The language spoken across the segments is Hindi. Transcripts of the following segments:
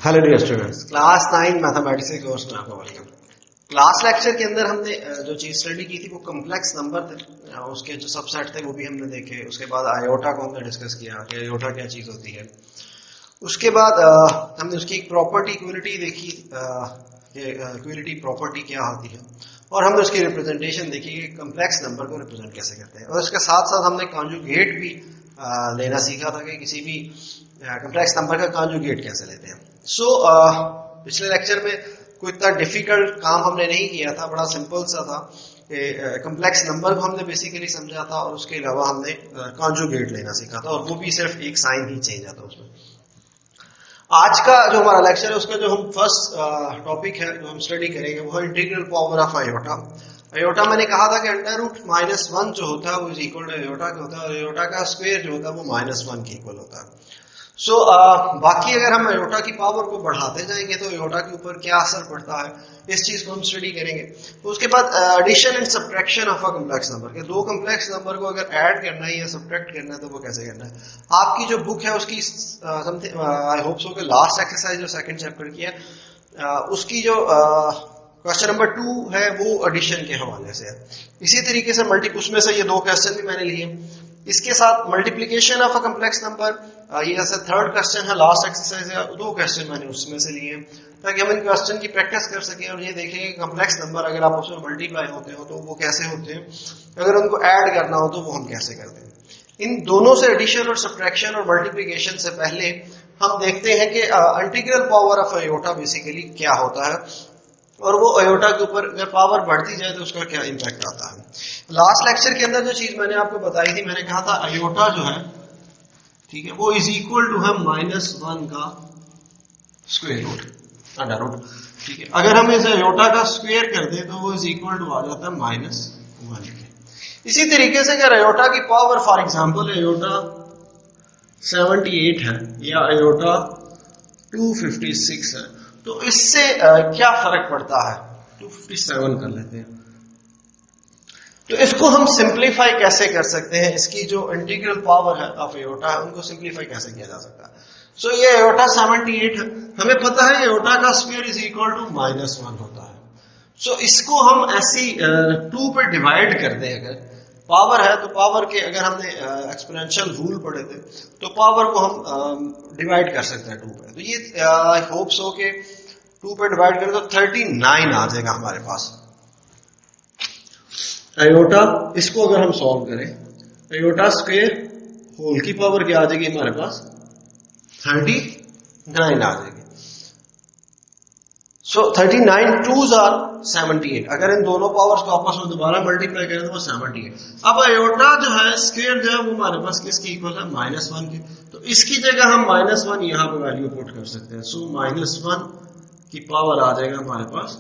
Hello dear students, class 9 mathematics के कोर्स में आपका वेलकम। क्लास लेक्चर के अंदर हमने जो चीज स्टडी की थी वो कॉम्प्लेक्स नंबर थे, उसके जो सबसेट थे वो भी हमने देखे। उसके बाद आयोटा को हमने डिस्कस किया कि आयोटा क्या चीज होती है। उसके बाद हमने उसकी एक प्रॉपर्टी इक्वलिटी देखी कि इक्वलिटी प्रॉपर्टी क्या होती है, और हमने उसकी रिप्रेजेंटेशन देखी कि कॉम्प्लेक्स नंबर को रिप्रेजेंट कैसे करते हैं। और इसके साथ साथ हमने कॉन्जुगेट भी लेना सीखा था कि किसी भी कॉम्प्लेक्स नंबर का कॉन्जुगेट कैसे लेते हैं। पिछले लेक्चर में कोई इतना डिफिकल्ट काम हमने नहीं किया था, बड़ा सिंपल सा था कि कॉम्प्लेक्स नंबर को हमने बेसिकली समझा था और उसके अलावा हमने कॉन्जुगेट लेना सीखा था, और वो भी सिर्फ एक साइन ही चेंज आता उसमें। आज का जो हमारा लेक्चर है उसका जो हम फर्स्ट टॉपिक है जो हम स्टडी करेंगे वो है integral power of iota. Iota मैंने कहा था कि अंडर रूट -1 जो होता है वो इज इक्वल टू आयोटा का होता है, और आयोटा का स्क्वायर जो होता है वो -1 के इक्वल होता है। बाकी अगर हम आयोटा की पावर को बढ़ाते जाएंगे तो आयोटा के ऊपर क्या असर पड़ता है, इस चीज को हम स्टडी करेंगे। तो उसके बाद addition and subtraction of a complex number, के दो कॉम्प्लेक्स नंबर को अगर ऐड करना है या सब्ट्रैक्ट करना है तो वो कैसे करना है। आपकी जो बुक है उसकी आई होप सो के लास्ट एक्सरसाइज जो सेकंड चैप्टर की है उसकी जो क्वेश्चन नंबर 2 है वो एडिशन के हवाले से है। इसी तरीके से उसमें से ये दो क्वेश्चन भी मैंने लिए। इसके साथ multiplication of a complex number, ये ऐसा थर्ड क्वेश्चन है, लास्ट एक्सरसाइज है, दो क्वेश्चन मैंने उसमें से लिए ताकि हम इन क्वेश्चन की प्रैक्टिस कर सकें और ये देखें कि कॉम्प्लेक्स नंबर अगर आप उसमें मल्टीप्लाई होते हो तो वो कैसे होते हैं, अगर उनको ऐड करना हो तो वो हम कैसे करते हैं। इन दोनों से एडिशन और सब्ट्रैक्शन और मल्टीप्लिकेशन से पहले हम देखते हैं कि integral power of iota basically क्या होता है, और वो आयोटा के ऊपर अगर पावर बढ़ती जाए तो उसका क्या इंपैक्ट आता है। लास्ट लेक्चर के अंदर जो चीज मैंने आपको बताई थी, मैंने कहा था आयोटा जो है, ठीक है, वो इज इक्वल टू है -1 का स्क्वायर रूट, अंडर रूट। ठीक है, अगर हम इस आयोटा का स्क्वायर कर दें तो वो इज इक्वल टू आ जाता है -1 के। इसी तरीके से अगर आयोटा की पावर, फॉर एग्जांपल आयोटा 78 है या आयोटा 256 है, तो इससे क्या फर्क पड़ता है। 257 कर लेते हैं, तो इसको हम सिंप्लीफाई कैसे कर सकते हैं, इसकी जो इंटीग्रल पावर है ऑफ आयोटा है उनको सिंप्लीफाई कैसे किया जा सकता है। ये आयोटा 78 है, हमें पता है आयोटा का स्क्वायर इज इक्वल टू -1 होता है। इसको हम ऐसी 2 पे डिवाइड कर दें, अगर पावर है तो पावर के, अगर हमने एक्सपोनेंशियल रूल पढ़े थे तो पावर को हम डिवाइड कर सकते हैं 2 पे। तो ये आई होप सो के 2 पे डिवाइड करें तो 39 आ जाएगा हमारे पास आयोटा। इसको अगर हम सॉल्व करें, आयोटा स्क्वायर होल की पावर क्या आ जाएगी हमारे पास 39 आ जाएगी। 39 2s आर 78। अगर इन दोनों पावर्स को आपस में दोबारा मल्टीप्लाई करें तो वो 78। अब आयोटा जो है स्क्वायर जो है वो हमारे पास किसकी इक्वल है, -1 के। तो इसकी जगह हम -1 यहां पे वैल्यू पुट कर सकते हैं। -1 की पावर आ जाएगा हमारे पास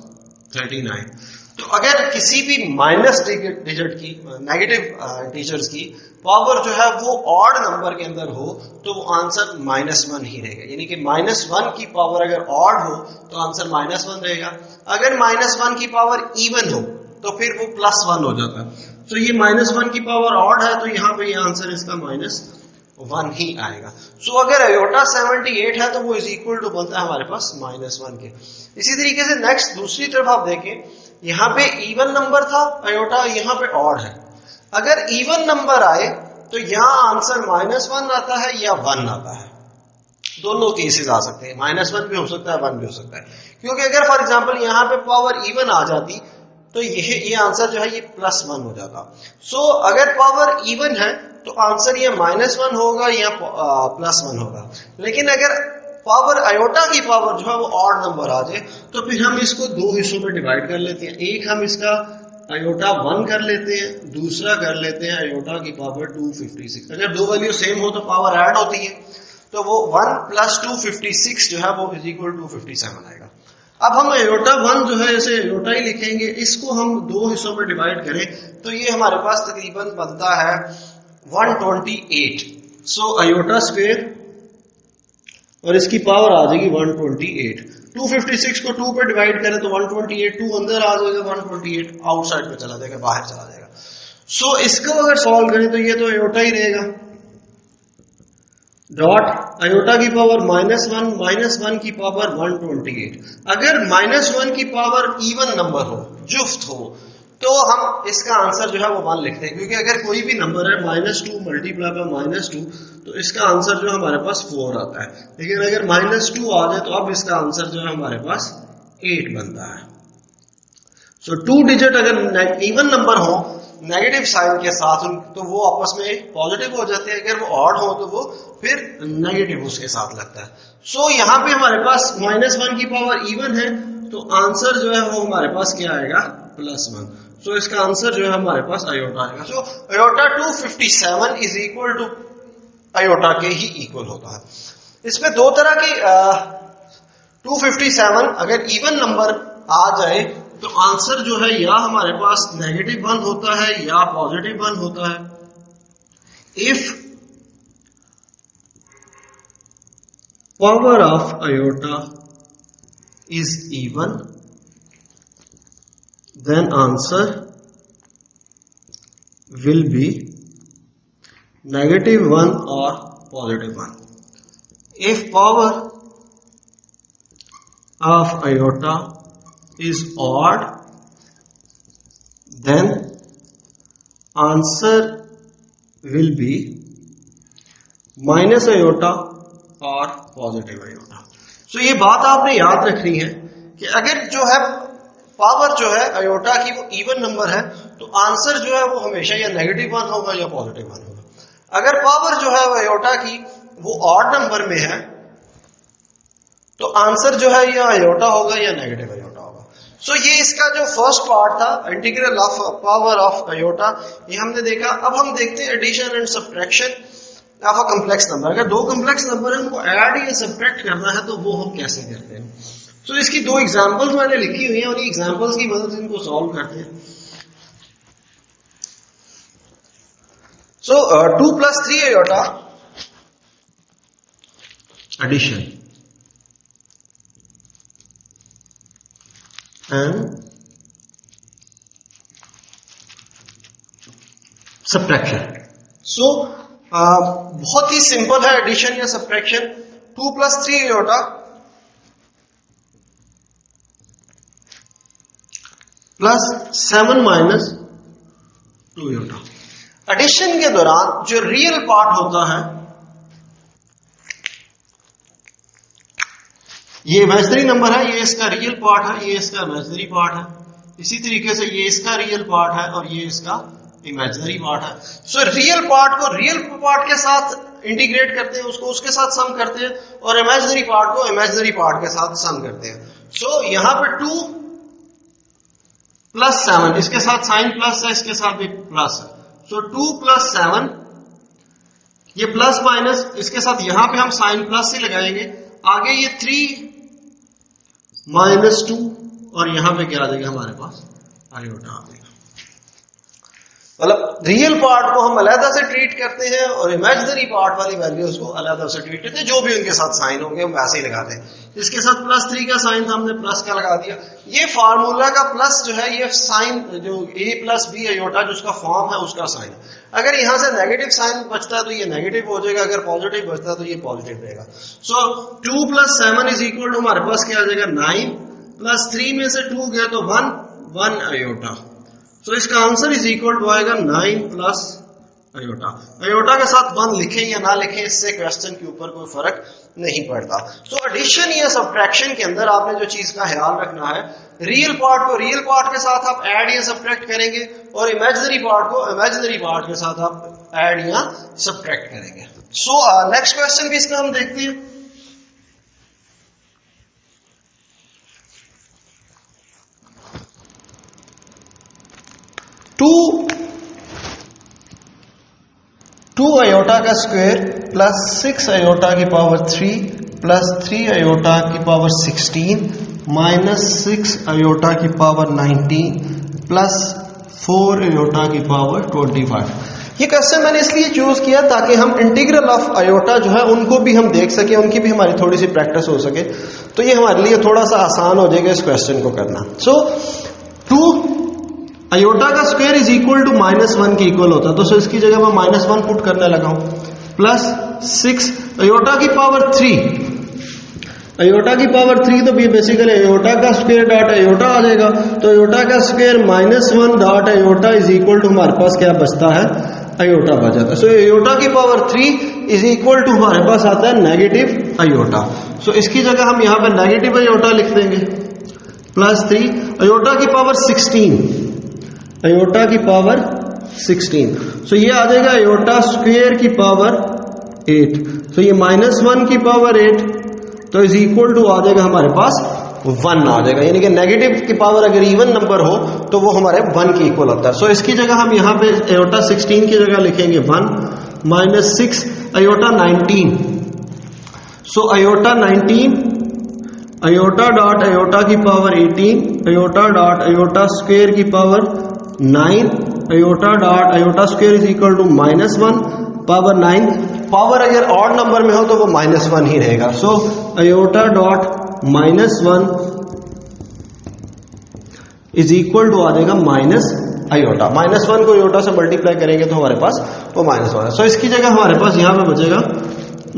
39। तो अगर किसी भी माइनस डिजिट की, नेगेटिव इंटीजर्स की पावर जो है वो ऑड नंबर के अंदर हो तो वो आंसर -1 ही रहेगा। यानी कि -1 की पावर अगर ऑड हो तो आंसर -1 रहेगा। अगर -1 की पावर इवन हो तो फिर वो +1 हो जाता है। तो ये -1 की पावर ऑड है तो यहां पे ये आंसर इसका -1 ही आएगा। अगर आयोटा 78 है तो वो इज इक्वल टू बनता है हमारे पास -1 के। इसी तरीके से नेक्स्ट दूसरी तरफ आप देखें, यहां पे इवन नंबर था आयोटा, यहां पे ऑड है। अगर इवन नंबर आए तो यहां आंसर -1 आता है या 1 आता है, दोनों केसेस आ सकते हैं। -1 भी हो सकता है, 1 भी हो सकता है, क्योंकि अगर फॉर एग्जांपल यहां पे पावर इवन आ जाती तो ये आंसर जो है ये +1 हो जाता। अगर पावर इवन है तो आंसर ये -1 होगा या +1 होगा। लेकिन अगर पावर आयोटा की पावर जो है वो ऑड नंबर आ जाए तो फिर हम इसको दो हिस्सों में डिवाइड कर लेते हैं। एक हम इसका आयोटा 1 कर लेते हैं, दूसरा कर लेते हैं आयोटा की पावर 256। अगर दो वैल्यू सेम हो तो पावर ऐड होती है, तो वो 1 + 256 जो है वो इज इक्वल टू 57 आएगा। अब हम आयोटा 1 जो है इसे आयोटा ही लिखेंगे, इसको हम दो हिस्सों में डिवाइड करें तो ये हमारे पास तकरीबन बनता है 128। आयोटा स्क्वायर और इसकी पावर आ जाएगी 128। 256 को 2 पे डिवाइड करें तो 128, 2 अंदर आ जाएगा, 128 आउटसाइड पे चला जाएगा, बाहर चला जाएगा। इसको अगर सॉल्व करें तो ये तो आयोटा ही रहेगा। डॉट आयोटा की पावर -1 की पावर 128। अगर -1 की पावर इवन नंबर हो, जुफ्त हो, तो हम इसका आंसर जो है वो 1 लिखते हैं, क्योंकि अगर कोई भी नंबर है -2 मल्टीप्लाई बाय -2 तो इसका आंसर जो हमारे पास 4 आता है। लेकिन अगर -2 आ जाए तो अब इसका आंसर जो है हमारे पास 8 बनता है। सो 2 डिजिट अगर इवन नंबर हो नेगेटिव साइन के साथ तो वो आपस में पॉजिटिव हो जाते हैं, अगर वो ऑड हो तो वो फिर नेगेटिव उसके साथ लगता है। सो यहाँ पे हमारे पास -1 की पावर इवन है, तो आंसर जो है वो हमारे पास क्या आएगा, +1। सो इसका आंसर जो है हमारे पास आयोटा आएगा। So iota 257 is equal to iota के ही इक्वल होता है। इसमें दो तरह की 257 अगर इवन नंबर आ जाए तो आंसर जो है या हमारे पास -1 होता है या +1 होता है। If power of iota is even then answer will be -1 or +1. If power of iota is odd, then answer will be minus iota or positive iota. So ये बात आपने याद रखनी है कि अगर जो है पावर जो है आयोटा की वो इवन नंबर है तो आंसर जो है वो हमेशा या -1 होगा या +1 होगा। अगर पावर जो है वो आयोटा की वो ऑड नंबर में है तो आंसर जो है या आयोटा होगा या नेगेटिव आयोटा होगा। सो ये इसका जो फर्स्ट पार्ट था integral of power of iota, ये हमने देखा। अब हम देखते हैं addition and subtraction of a complex number. अगर दो कॉम्प्लेक्स नंबर है उनको ऐड या सब्ट्रैक्ट करना है तो वो हम कैसे करते हैं। तो इसकी दो एग्जांपल्स मैंने लिखी हुई हैं और ये एग्जांपल्स की मदद से इनको सॉल्व करते हैं। सो 2 + 3 आयोटा एडिशन एंड सब्ट्रैक्शन। सो बहुत ही सिंपल है एडिशन या सब्ट्रैक्शन। 2 + 3 iota +7 - 2 iota. एडिशन के दौरान जो रियल पार्ट होता है ये इमेजिनरी नंबर है, ये इसका रियल पार्ट है, ये इसका इमेजिनरी पार्ट है। इसी तरीके से ये इसका रियल पार्ट है और ये इसका इमेजिनरी पार्ट है। सो रियल पार्ट को रियल पार्ट के साथ इंटीग्रेट करते हैं, उसको उसके साथ सम करते हैं, और इमेजिनरी पार्ट को इमेजिनरी पार्ट के साथ सम करते हैं। सो यहां पे 2 + 7, इसके साथ साइन प्लस है, इसके साथ भी प्लस है। सो 2 + 7, ये प्लस माइनस, इसके साथ यहां पे हम साइन प्लस ही लगाएंगे। आगे ये 3 - 2 और यहां पे क्या आ जाएगा हमारे पास आयोटा आ जाएगा। मतलब रियल पार्ट को हम अलग से ट्रीट करते हैं और इमेजिनरी पार्ट वाली वैल्यूज को अलग से ट्रीट करते हैं। जो भी उनके साथ साइन होंगे हम वैसे ही लगाते हैं। इसके साथ +3 का साइन था, हमने प्लस का लगा दिया। ये फार्मूला का प्लस जो है ये साइन जो a + b आयोटा जो उसका फॉर्म है उसका साइन है। अगर यहां से नेगेटिव साइन बचता है तो ये नेगेटिव हो जाएगा, अगर पॉजिटिव बचता है तो ये पॉजिटिव रहेगा। सो 2 + 7 = हमारे पास क्या आ जाएगा 9 + 3 में से 2 गया तो 1 आयोटा। तो इसका आंसर = आएगा 9 + आयोटा। आयोटा के साथ 1 लिखें या ना लिखें इससे क्वेश्चन के ऊपर कोई फर्क नहीं पड़ता। तो एडिशन या सब्ट्रैक्शन के अंदर आपने जो चीज का ख्याल रखना है, रियल पार्ट को रियल पार्ट के साथ आप ऐड या सब्ट्रैक्ट करेंगे और इमेजिनरी पार्ट को इमेजिनरी पार्ट के साथ आप ऐड या सब्ट्रैक्ट करेंगे। सो नेक्स्ट क्वेश्चन भी इसका हम देखते हैं। 2 आयोटा का स्क्वायर प्लस 6 आयोटा की पावर 3 प्लस 3 आयोटा की पावर 16 माइनस 6 आयोटा की पावर 19 प्लस 4 आयोटा की पावर 25। ये क्वेश्चन मैंने इसलिए चूज किया ताकि हम इंटीग्रल ऑफ आयोटा जो है उनको भी हम देख सके, उनकी भी हमारी थोड़ी सी प्रैक्टिस हो सके, तो ये हमारे लिए थोड़ा सा आसान हो जाएगा इस क्वेश्चन को करना। सो 2 आयोटा का स्क्वायर = -1 के इक्वल होता है, तो इसकी जगह मैं -1 पुट करने लगा हूं। प्लस 6 अयोटा की पावर 3, अयोटा की पावर 3 तो बेसिकली अयोटा का स्क्वायर डॉट अयोटा आ जाएगा, तो अयोटा का square -1 dot iota is equal to हमारे पास क्या बचता है, अयोटा बच जाता है। सो अयोटा की पावर 3 इज इक्वल टू हमारे पास आता है नेगेटिव अयोटा। सो इसकी जगह हम यहां पे नेगेटिव अयोटा लिख देंगे, प्लस 3 अयोटा की पावर 16, अयोटा की पावर 16। सो ये आ जाएगा अयोटा स्क्वायर की पावर 8। सो ये -1 की पावर 8 तो इज इक्वल टू आ जाएगा हमारे पास 1 आ जाएगा, यानी कि नेगेटिव की पावर अगर इवन नंबर हो तो वो हमारे 1 के इक्वल होता है। सो इसकी जगह हम यहां पे अयोटा 16 की जगह लिखेंगे 1 -6 iota 19। So iota 19 iota dot iota की power 18 iota dot iota square की power 9 iota dot iota square is equal to -1 power 9। Power अगर ऑड नंबर में हो तो वो -1 ही रहेगा। So iota dot -1 is equal to आ जाएगा माइनस अयोटा। -1 को अयोटा से मल्टीप्लाई करेंगे तो हमारे पास वो -1 है। सो इसकी जगह हमारे पास यहां पे बचेगा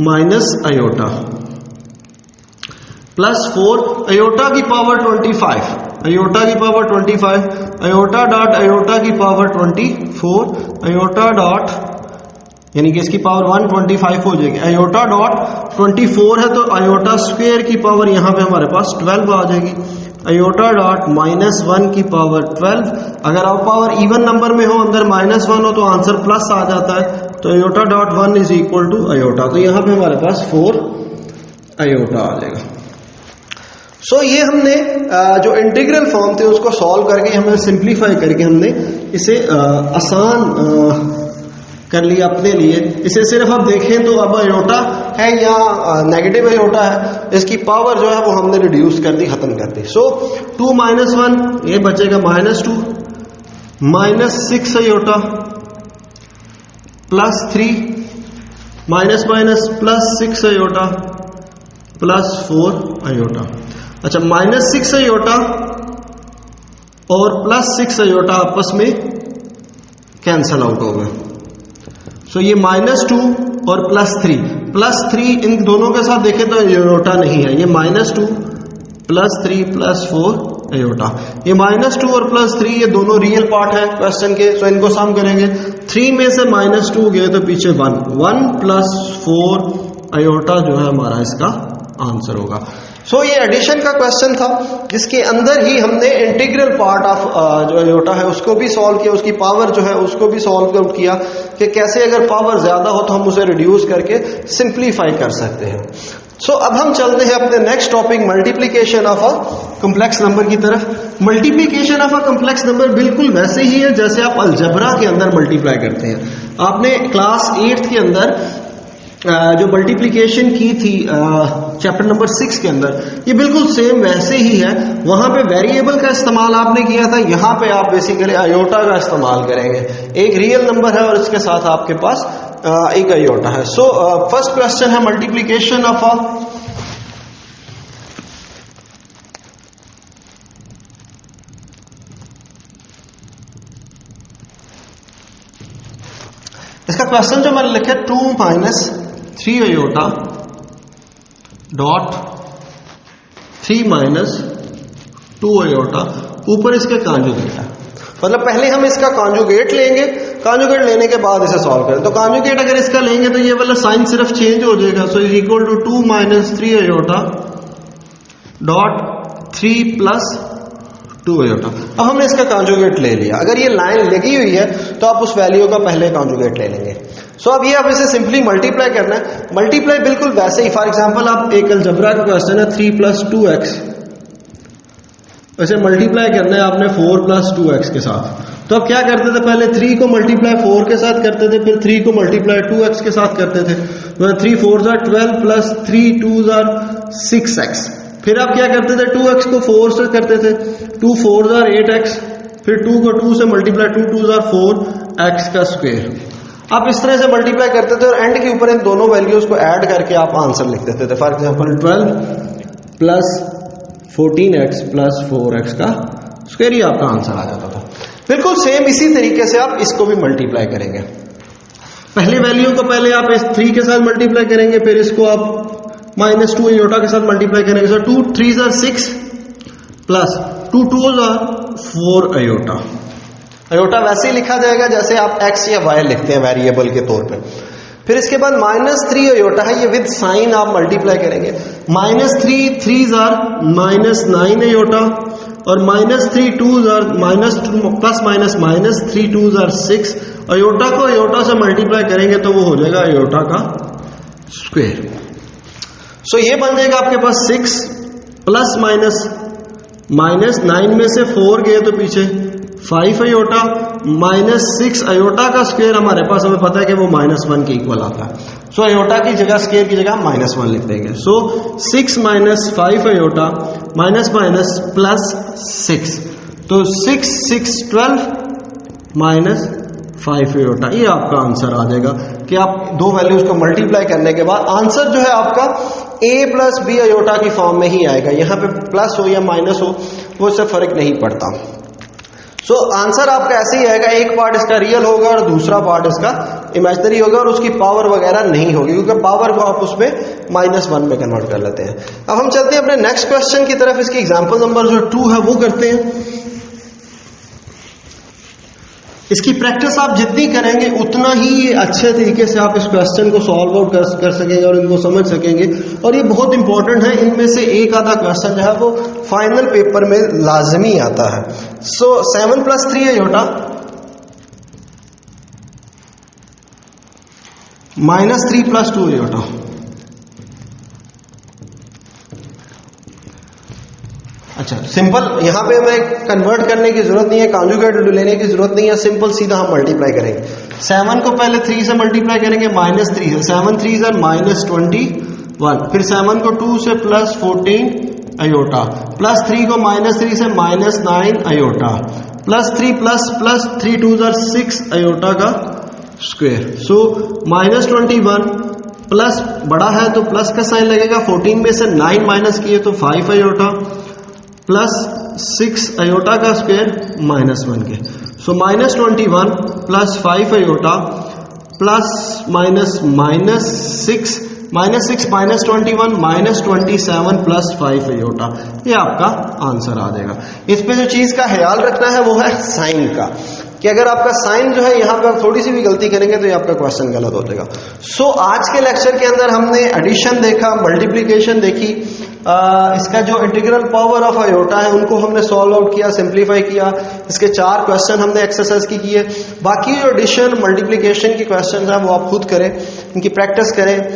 माइनस अयोटा प्लस 4 अयोटा की पावर 25 अयोटा की पावर 25 अयोटा डॉट अयोटा की पावर 24 अयोटा डॉट यानी कि इसकी पावर 125 हो जाएगी, अयोटा डॉट 24 है तो अयोटा स्क्वायर की पावर यहां पे हमारे पास 12 आ जाएगी, अयोटा डॉट -1 की पावर 12। अगर आप पावर इवन नंबर में हो अंदर -1 हो तो आंसर प्लस आ जाता है, तो iota dot 1 is equal to iota, तो यहां पे हमारे पास 4 अयोटा आ जाएगा। सो ये हमने जो इंटीग्रल फॉर्म थे उसको सॉल्व करके हमने सिंप्लीफाई करके हमने इसे आसान कर लिया अपने लिए। इसे सिर्फ आप देखें तो अब अयोटा है या नेगेटिव अयोटा है, इसकी पावर जो है वो हमने रिड्यूस कर दी, खत्म कर दी। सो 2 - 1 ये बचेगा -2 -6 iota plus 3 +6 iota plus 4 iota. अच्छा -6 अयोटा और +6 अयोटा आपस में कैंसल आउट हो गए। सो ये -2 और +3 इन दोनों के साथ देखें तो अयोटा नहीं है, ये -2 +3 +4 अयोटा। ये -2 और +3 ये दोनों रियल पार्ट है क्वेश्चन के, सो इनको सम करेंगे। 3 में से -2 गए तो पीछे 1 + 4 अयोटा जो है हमारा इसका आंसर होगा। सो ये एडिशन का क्वेश्चन था जिसके अंदर ही हमने इंटीग्रल पार्ट ऑफ जो अयोटा है उसको भी सॉल्व किया, उसकी पावर जो है उसको भी सॉल्व आउट किया कि कैसे अगर पावर ज्यादा हो तो हम उसे रिड्यूस करके सिंप्लीफाई कर सकते हैं। सो अब हम चलते हैं अपने next topic multiplication of a complex number की तरफ। Multiplication of a complex number बिल्कुल वैसे ही है जैसे आप अलजबरा के अंदर मल्टीप्लाई करते हैं। आपने क्लास 8th के अंदर जो मल्टीप्लिकेशन की थी चैप्टर नंबर 6 के अंदर, ये बिल्कुल सेम वैसे ही है। वहां पे वेरिएबल का इस्तेमाल आपने किया था, यहां पे आप बेसिकली अयोटा का इस्तेमाल करेंगे। एक रियल नंबर है और इसके साथ आपके पास एक अयोटा है। सो फर्स्ट क्वेश्चन है मल्टीप्लिकेशन ऑफ अ इसका क्वेश्चन जो मैंने लिखा 2 - 3 अयोटा डॉट 3 - 2 अयोटा ऊपर इसके कॉन्जुगेट है। मतलब पहले हम इसका कॉन्जुगेट लेंगे, कॉन्जुगेट लेने के बाद इसे सॉल्व करें। तो कॉन्जुगेट अगर इसका लेंगे तो ये वाला साइन सिर्फ चेंज हो जाएगा। So is equal to 2 - 3 iota dot 3 + 2 iota. अब हमने इसका कॉन्जुगेट ले लिया। अगर ये लाइन लगी हुई है तो आप उस वैल्यू का पहले कॉन्जुगेट ले लेंगे। सो अब ये आप इसे सिंपली मल्टीप्लाई करना है। मल्टीप्लाई बिल्कुल वैसे ही, फॉर एग्जांपल आप एक अलजबरा का क्वेश्चन है 3 + 2x, वैसे मल्टीप्लाई करना है आपने 4 + 2x के साथ। तो अब क्या करते थे, पहले 3 को मल्टीप्लाई 4 के साथ करते थे, फिर 3 को मल्टीप्लाई 2x के साथ करते थे। 3 4 12 + 3 2 6x। फिर आप क्या करते थे, 2x को 4 से करते थे, 2 4 8x, फिर 2 को 2 से मल्टीप्लाई 2 2 4x का स्क्वायर। आप इस तरह से मल्टीप्लाई करते थे और एंड के ऊपर इन दोनों वैल्यूज को ऐड करके आप आंसर लिख देते थे। फॉर एग्जांपल 12 + 14x + 4x का स्क्वायर ही आपका आंसर आ जाता था। बिल्कुल सेम इसी तरीके से आप इसको भी मल्टीप्लाई करेंगे। पहली वैल्यू को पहले आप इस 3 के साथ मल्टीप्लाई करेंगे, फिर इसको आप -2 अयोटा के साथ मल्टीप्लाई करेंगे। So 2 3 are 6 plus 2 2 are 4 iota. Iota वैसे ही लिखा जाएगा जैसे आप x या y लिखते हैं वेरिएबल के तौर पे। फिर इसके बाद -3 अयोटा है, ये विद साइन आप मल्टीप्लाई करेंगे। -3 3 आर -9 अयोटा और -3 2 आर -3 2 आर 6 अयोटा को अयोटा से मल्टीप्लाई करेंगे तो वो हो जाएगा अयोटा का स्क्वायर। सो ये बन जाएगा आपके पास 6 प्लस -9 में से 4 गए तो पीछे 5 अयोटा -6 अयोटा का स्क्वायर हमारे पास, हमें पता है कि वो -1 के इक्वल आता है। सो अयोटा की जगह स्क्वायर की जगह -1 लिख देंगे। सो 6 - 5 अयोटा माइनस प्लस 6, तो 6 6 12 -5 अयोटा। ये आपका आंसर आ जाएगा कि आप दो वैल्यूज को मल्टीप्लाई करने के बाद आंसर जो है आपका a प्लस बी अयोटा की फॉर्म में ही आएगा। यहां पे प्लस हो या माइनस हो वो इससे फर्क नहीं पड़ता। सो आंसर आपका ऐसे ही आएगा, एक पार्ट इसका रियल होगा और दूसरा पार्ट इसका इमेजिनरी होगा और उसकी पावर वगैरह नहीं होगी, क्योंकि पावर को आप उसमें -1 में कन्वर्ट कर लेते हैं। अब हम चलते हैं अपने नेक्स्ट क्वेश्चन की तरफ। इसकी एग्जांपल नंबर जो 2 है वो करते हैं। इसकी प्रैक्टिस आप जितनी करेंगे उतना ही अच्छे तरीके से आप इस क्वेश्चन को सॉल्व आउट कर सकेंगे और इनको समझ सकेंगे, और ये बहुत इंपॉर्टेंट है। इनमें से एक आधा क्वेश्चन जो है वो फाइनल पेपर में लाजमी आता है। सो 7 + 3 अयोटा -3 + 2 अयोटा। अच्छा सिंपल, यहां पे हमें कन्वर्ट करने की जरूरत नहीं है, कॉन्जुगेट लेने की जरूरत नहीं है, सिंपल सीधा हम मल्टीप्लाई करेंगे। 7 को पहले 3 से मल्टीप्लाई करेंगे, -3 से 7 3 -21, फिर 7 को 2 से +14 अयोटा, +3 को -3 से -9 अयोटा, +3 3 2 6 अयोटा का स्क्वायर। सो -21 प्लस बड़ा है तो प्लस का साइन लगेगा, 14 में से 9 माइनस किए तो 5 अयोटा, +6 अयोटा का स्क्वायर -1 के। सो -21 + 5 अयोटा प्लस -6 -21 -27 + 5 अयोटा। ये आपका आंसर आ जाएगा। इस पे जो चीज का ख्याल रखना है वो है साइन का, कि अगर आपका साइन जो है यहाँ पे आप थोड़ी सी भी गलती करेंगे तो ये आपका क्वेश्चन गलत हो जाएगा। सो आज के लेक्चर के अंदर हमने एडिशन देखा, मल्टीप्लिकेशन देखी, इसका जो इंटीग्रल पावर ऑफ अयोटा है उनको हमने सॉल्व आउट किया, सिंप्लीफाई किया। इसके 4 क्वेश्चन हमने एक्सरसाइज की किए। बाकी जो एडिशन मल्टीप्लिकेशन के क्वेश्चन है वो आप खुद करें, इनकी प्रैक्टिस करें।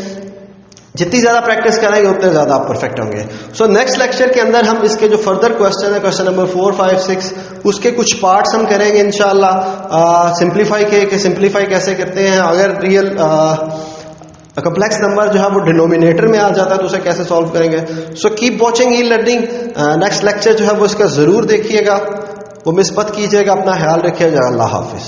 जितनी ज्यादा प्रैक्टिस करेंगे उतने ज्यादा आप परफेक्ट होंगे। सो नेक्स्ट लेक्चर के अंदर हम इसके जो फर्दर क्वेश्चन है, क्वेश्चन नंबर 4 5 6, उसके कुछ पार्ट्स हम करेंगे इंशाल्लाह, सिंप्लीफाई के सिंप्लीफाई कैसे करते हैं, अगर रियल कॉम्प्लेक्स नंबर जो है वो डिनोमिनेटर में आ जाता है तो उसे कैसे सॉल्व करेंगे। So keep watching e learning. Next lecture जो है वो इसका जरूर देखिएगा, वो मिस मत कीजिएगा। अपना ख्याल रखिएगा। अल्लाह हाफिज।